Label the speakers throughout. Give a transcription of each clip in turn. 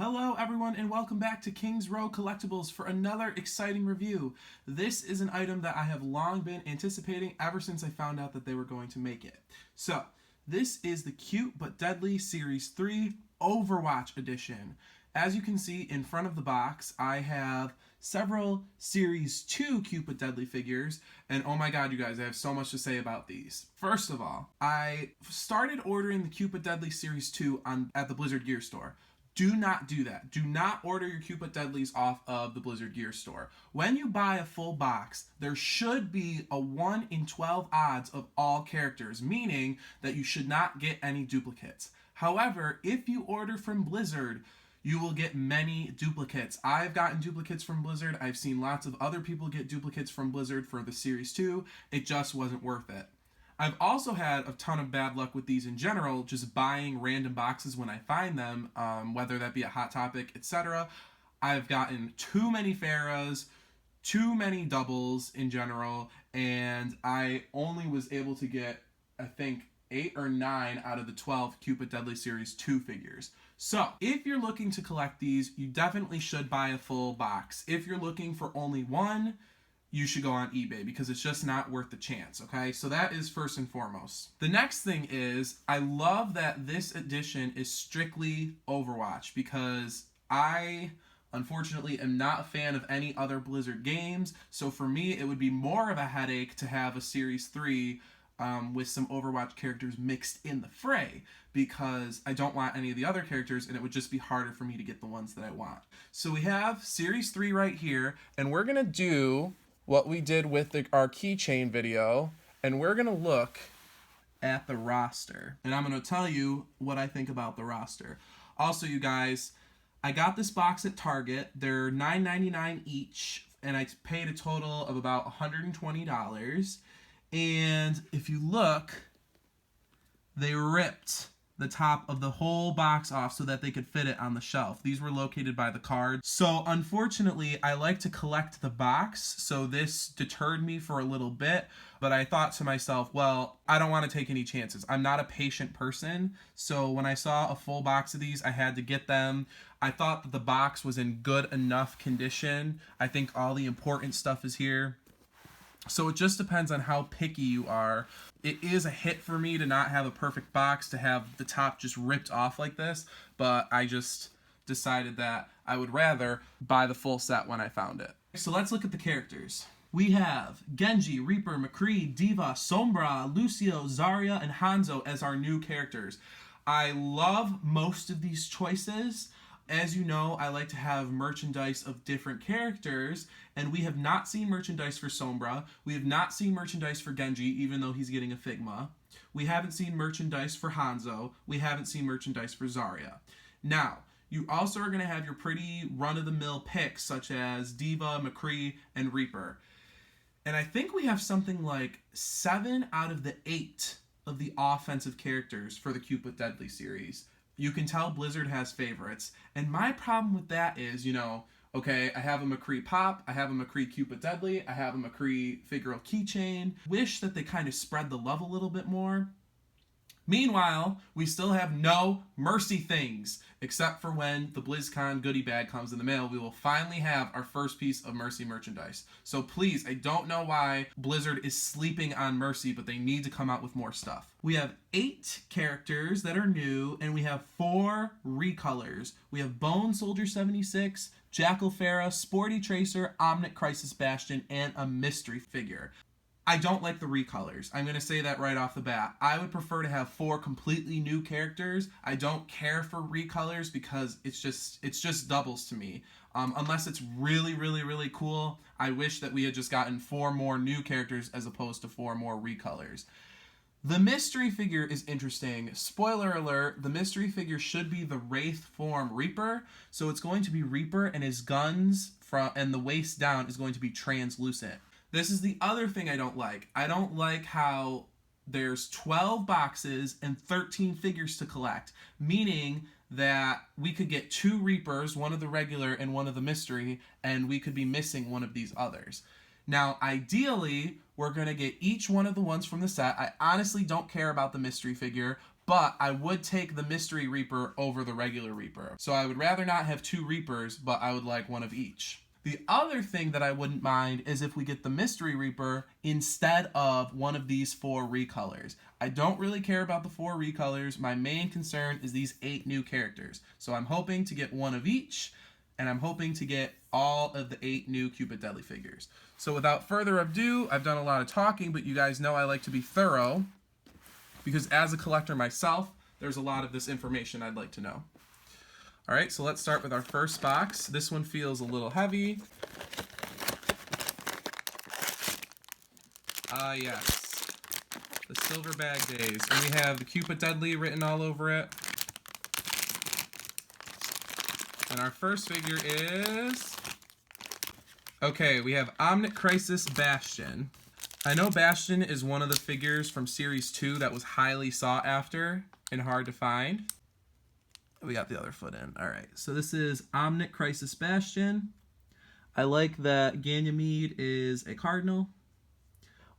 Speaker 1: Hello everyone and welcome back to Kings Row Collectibles for another exciting review. This is an item that I have long been anticipating ever since I found out that they were going to make it. So, this is the Cute But Deadly Series 3 Overwatch Edition. As you can see in front of the box, I have several Series 2 Cute But Deadly figures, and oh my god, you guys, I have so much to say about these. First of all, I started ordering the Cute But Deadly Series 2 at the Blizzard Gear Store. Do not do that. Do not order your Cute But Deadlies off of the Blizzard Gear Store. When you buy a full box, there should be a 1 in 12 odds of all characters, meaning that you should not get any duplicates. However, if you order from Blizzard, you will get many duplicates. I've gotten duplicates from Blizzard. I've seen lots of other people get duplicates from Blizzard for the Series 2. It just wasn't worth it. I've also had a ton of bad luck with these in general, just buying random boxes when I find them, whether that be a Hot Topic, etc. I've gotten too many Pharahs, too many doubles in general, and I only was able to get, I think, 8 or 9 out of the 12 Cute But Deadly Series 2 figures. So, if you're looking to collect these, you definitely should buy a full box. If you're looking for only one, you should go on eBay because it's just not worth the chance, okay? So that is first and foremost. The next thing is, I love that this edition is strictly Overwatch because I, unfortunately, am not a fan of any other Blizzard games, so for me, it would be more of a headache to have a Series 3 with some Overwatch characters mixed in the fray because I don't want any of the other characters and it would just be harder for me to get the ones that I want. So we have Series 3 right here, and we're gonna do what we did with our keychain video, and we're gonna look at the roster, and I'm gonna tell you what I think about the roster. Also, you guys, I got this box at Target. They're $9.99 each, and I paid a total of about $120. And if you look, they ripped the top of the whole box off so that they could fit it on the shelf. These were located by the card. So unfortunately, I like to collect the box, so this deterred me for a little bit, but I thought to myself, well, I don't want to take any chances. I'm not a patient person, so when I saw a full box of these, I had to get them. I thought that the box was in good enough condition. I think all the important stuff is here. So it just depends on how picky you are. It is a hit for me to not have a perfect box, to have the top just ripped off like this, but I just decided that I would rather buy the full set when I found it. So let's look at the characters. We have Genji, Reaper, McCree, d.va, Sombra, Lucio, Zarya, and Hanzo as our new characters. I love most of these choices. As you know, I like to have merchandise of different characters, and we have not seen merchandise for Sombra. We have not seen merchandise for Genji, even though he's getting a Figma. We haven't seen merchandise for Hanzo. We haven't seen merchandise for Zarya. Now, you also are going to have your pretty run-of-the-mill picks, such as d.va, McCree, and Reaper. And I think we have something like 7 out of the 8 of the offensive characters for the Cute But Deadly series. You can tell Blizzard has favorites. And my problem with that is, okay, I have a McCree Pop, I have a McCree Cute But Deadly, I have a McCree Figural Keychain. Wish that they kind of spread the love a little bit more. Meanwhile, we still have no Mercy things, except for when the BlizzCon goodie bag comes in the mail. We will finally have our first piece of Mercy merchandise. So please, I don't know why Blizzard is sleeping on Mercy, but they need to come out with more stuff. We have 8 characters that are new, and we have 4 recolors. We have Bone Soldier 76, Jackal Pharah, Sporty Tracer, Omnic Crisis Bastion, and a mystery figure. I don't like the recolors. I'm going to say that right off the bat. I would prefer to have 4 completely new characters. I don't care for recolors because it's just doubles to me. Unless it's really, really, really cool, I wish that we had just gotten 4 more new characters as opposed to 4 more recolors. The mystery figure is interesting. Spoiler alert, the mystery figure should be the Wraith form Reaper. So it's going to be Reaper, and his guns and the waist down is going to be translucent. This is the other thing I don't like. I don't like how there's 12 boxes and 13 figures to collect, meaning that we could get 2 Reapers, one of the regular and one of the mystery, and we could be missing one of these others. Now, ideally, we're going to get each one of the ones from the set. I honestly don't care about the mystery figure, but I would take the Mystery Reaper over the regular Reaper. So I would rather not have 2 Reapers, but I would like one of each. The other thing that I wouldn't mind is if we get the Mystery Reaper instead of one of these 4 recolors. I don't really care about the 4 recolors. My main concern is these 8 new characters. So I'm hoping to get one of each, and I'm hoping to get all of the 8 new Cupid Deadly figures. So without further ado, I've done a lot of talking, but you guys know I like to be thorough, because as a collector myself, there's a lot of this information I'd like to know. All right, so let's start with our first box. This one feels a little heavy. Ah, yes. The Silver Bag Days. And we have the Cupid Deadly written all over it. And our first figure is... Okay, we have Omnic Crisis Bastion. I know Bastion is one of the figures from Series 2 that was highly sought after and hard to find. We got the other foot in. All right, so this is Omnic Crisis Bastion. I like that Ganymede is a cardinal.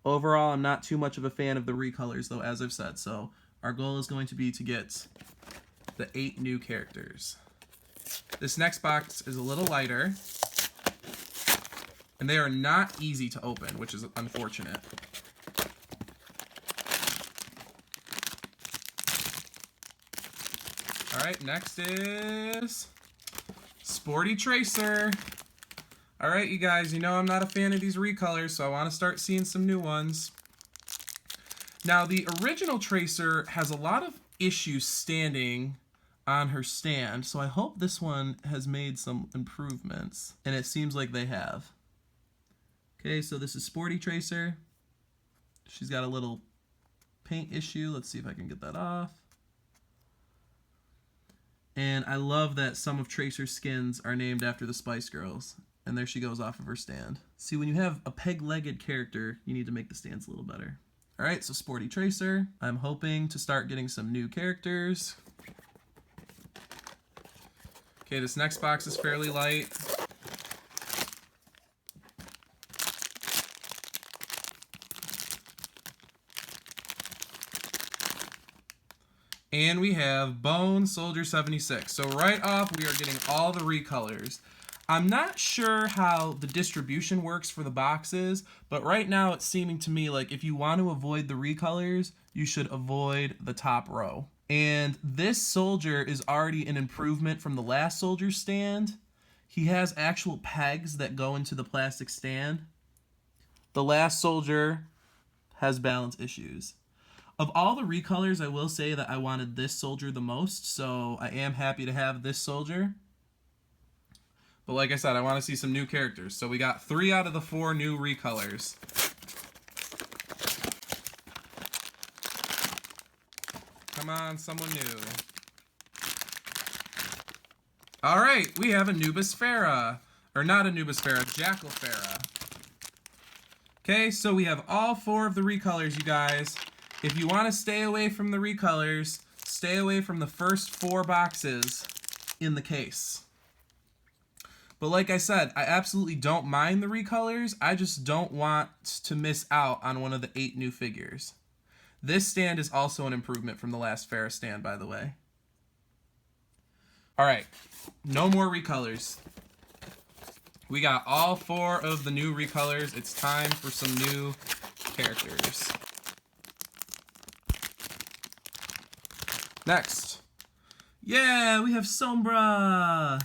Speaker 1: Overall, I'm not too much of a fan of the recolors, though, as I've said. So our goal is going to be to get the 8 new characters. This next box is a little lighter, and they are not easy to open, which is unfortunate. All right, next is Sporty Tracer. All right, you guys, you know I'm not a fan of these recolors, so I want to start seeing some new ones. Now, the original Tracer has a lot of issues standing on her stand, so I hope this one has made some improvements, and it seems like they have. Okay, so this is Sporty Tracer. She's got a little paint issue. Let's see if I can get that off. And I love that some of Tracer's skins are named after the Spice Girls. And there she goes off of her stand. See, when you have a peg-legged character, you need to make the stands a little better. All right, so Sporty Tracer. I'm hoping to start getting some new characters. Okay, this next box is fairly light. And we have Bone Soldier 76. So right off, we are getting all the recolors. I'm not sure how the distribution works for the boxes, but right now it's seeming to me like if you want to avoid the recolors, you should avoid the top row. And this soldier is already an improvement from the last soldier's stand. He has actual pegs that go into the plastic stand. The last soldier has balance issues. Of all the recolors, I will say that I wanted this soldier the most, so I am happy to have this soldier. But like I said, I want to see some new characters. So we got 3 out of the 4 new recolors. Come on, someone new. All right, we have Anubis Farah. Or not Anubis Farah, Jackal Farah. Okay, so we have all 4 of the recolors, you guys. If you want to stay away from the recolors, stay away from the first 4 boxes in the case. But like I said, I absolutely don't mind the recolors. I just don't want to miss out on one of the 8 new figures. This stand is also an improvement from the last Farah stand, by the way. All right, no more recolors. We got all 4 of the new recolors. It's time for some new characters. Next. Yeah, we have Sombra.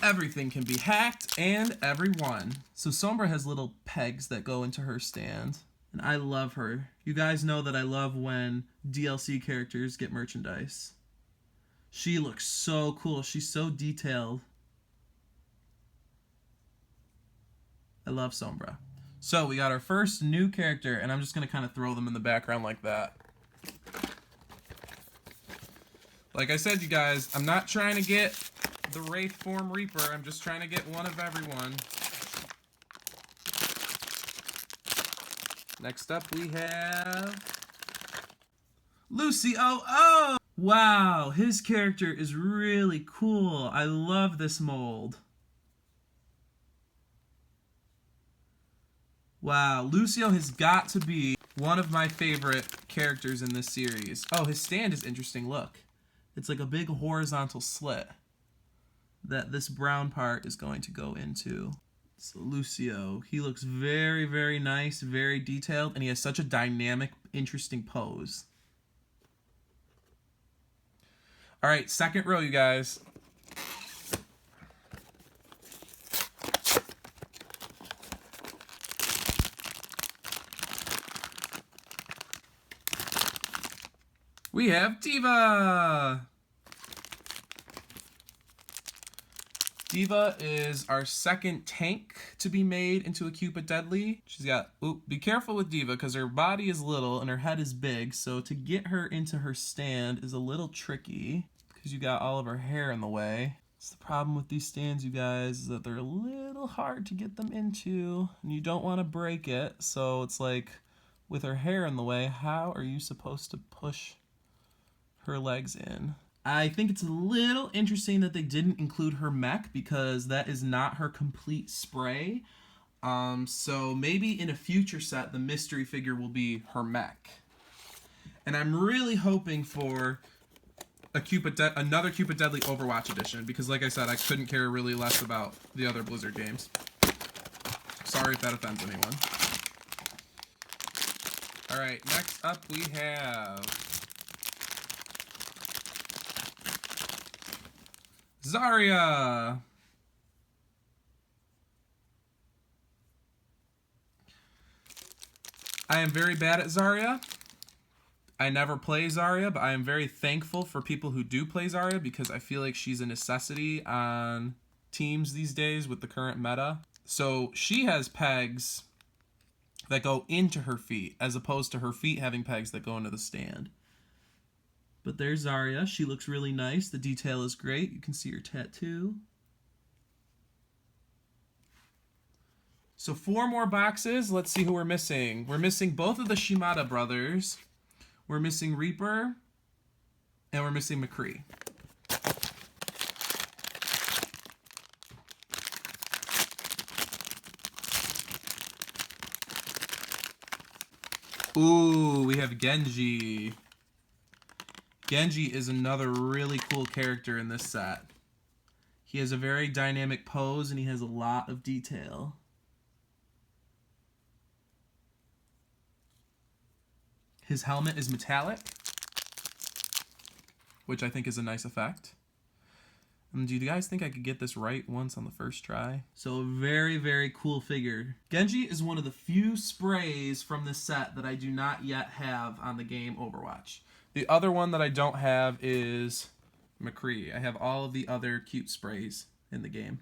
Speaker 1: Everything can be hacked and everyone. So Sombra has little pegs that go into her stand. And I love her. You guys know that I love when DLC characters get merchandise. She looks so cool. She's so detailed. I love Sombra. So we got our first new character, and I'm just going to kind of throw them in the background like that. Like I said, you guys, I'm not trying to get the Wraith Form Reaper. I'm just trying to get one of everyone. Next up, we have Lucy OO. Wow, his character is really cool. I love this mold. Wow, Lucio has got to be One of my favorite characters in this series. Oh, his stand is interesting. Look. It's like a big horizontal slit that this brown part is going to go into. So Lucio, he looks very, very nice, very detailed, and he has such a dynamic, interesting pose. All right, second row, you guys. We have d.va. d.va is our second tank to be made into a Cupid Deadly. She's got, ooh, be careful with d.va because her body is little and her head is big, so to get her into her stand is a little tricky because you got all of her hair in the way. It's the problem with these stands, you guys, is that they're a little hard to get them into and you don't want to break it, so it's like with her hair in the way, how are you supposed to push her legs in? I think it's a little interesting that they didn't include her mech because that is not her complete spray. So maybe in a future set, the mystery figure will be her mech. And I'm really hoping for another Cupid Deadly Overwatch Edition because, like I said, I couldn't care really less about the other Blizzard games. Sorry if that offends anyone. All right, next up we have Zarya. I am very bad at Zarya. I never play Zarya, but I am very thankful for people who do play Zarya because I feel like she's a necessity on teams these days with the current meta. So she has pegs that go into her feet as opposed to her feet having pegs that go into the stand. But there's Zarya. She looks really nice. The detail is great. You can see her tattoo. So 4 more boxes. Let's see who we're missing. We're missing both of the Shimada brothers. We're missing Reaper. And we're missing McCree. Ooh, we have Genji. Genji is another really cool character in this set. He has a very dynamic pose and he has a lot of detail. His helmet is metallic, which I think is a nice effect. Do you guys think I could get this right once on the first try? So a very, very cool figure. Genji is one of the few sprays from this set that I do not yet have on the game Overwatch. The other one that I don't have is McCree. I have all of the other cute sprays in the game.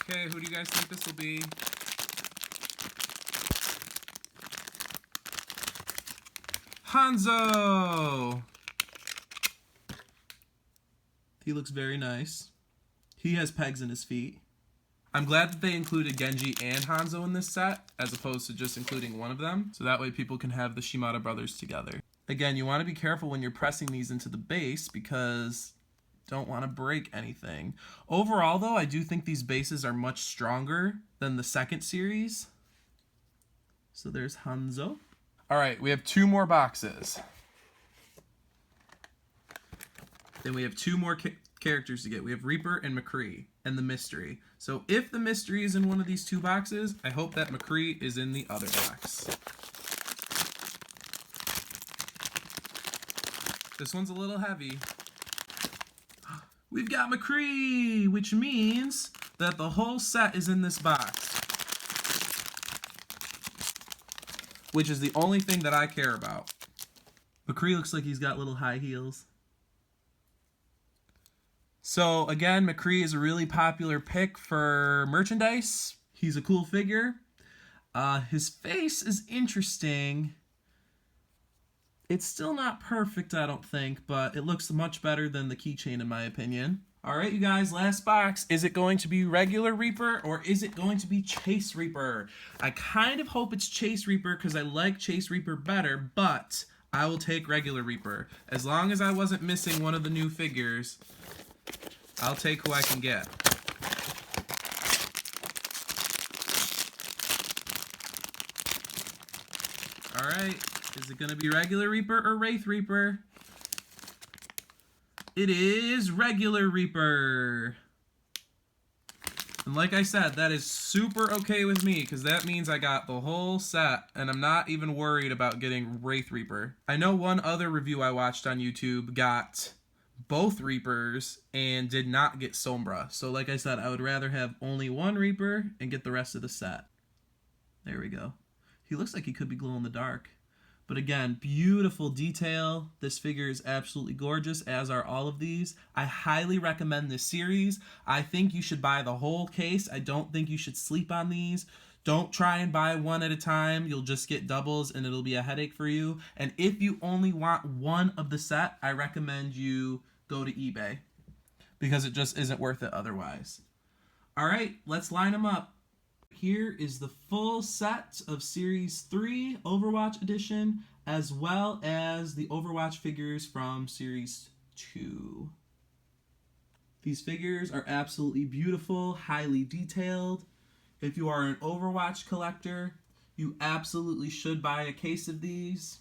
Speaker 1: Okay, who do you guys think this will be? Hanzo! He looks very nice. He has pegs in his feet. I'm glad that they included Genji and Hanzo in this set, as opposed to just including one of them, so that way people can have the Shimada brothers together. Again, you want to be careful when you're pressing these into the base, because you don't want to break anything. Overall, though, I do think these bases are much stronger than the second series. So there's Hanzo. Alright, we have 2 more boxes. Then we have 2 more characters to get. We have Reaper and McCree, and the mystery. So if the mystery is in one of these 2 boxes, I hope that McCree is in the other box. This one's a little heavy. We've got McCree, which means that the whole set is in this box. Which is the only thing that I care about. McCree looks like he's got little high heels. So again, McCree is a really popular pick for merchandise. He's a cool figure. His face is interesting. It's still not perfect, I don't think, but it looks much better than the keychain in my opinion. Alright, you guys, last box. Is it going to be regular Reaper or is it going to be Chase Reaper? I kind of hope it's Chase Reaper because I like Chase Reaper better, but I will take regular Reaper. As long as I wasn't missing one of the new figures, I'll take who I can get. right, is it going to be regular Reaper or Wraith Reaper? It is regular Reaper. And like I said, that is super okay with me, because that means I got the whole set, and I'm not even worried about getting Wraith Reaper. I know one other review I watched on YouTube got both Reapers and did not get Sombra. So like I said, I would rather have only one Reaper and get the rest of the set. There we go. He looks like he could be glow in the dark. But again, beautiful detail. This figure is absolutely gorgeous, as are all of these. I highly recommend this series. I think you should buy the whole case. I don't think you should sleep on these. Don't try and buy one at a time. You'll just get doubles and it'll be a headache for you. And if you only want one of the set, I recommend you go to eBay, because it just isn't worth it otherwise. All right, let's line them up. Here is the full set of Series 3 Overwatch Edition, as well as the Overwatch figures from Series 2. These figures are absolutely beautiful, highly detailed. If you are an Overwatch collector, you absolutely should buy a case of these.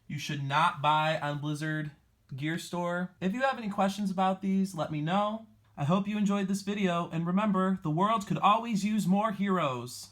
Speaker 1: You should not buy on Blizzard Gear Store. If you have any questions about these, let me know. I hope you enjoyed this video, and remember, the world could always use more heroes.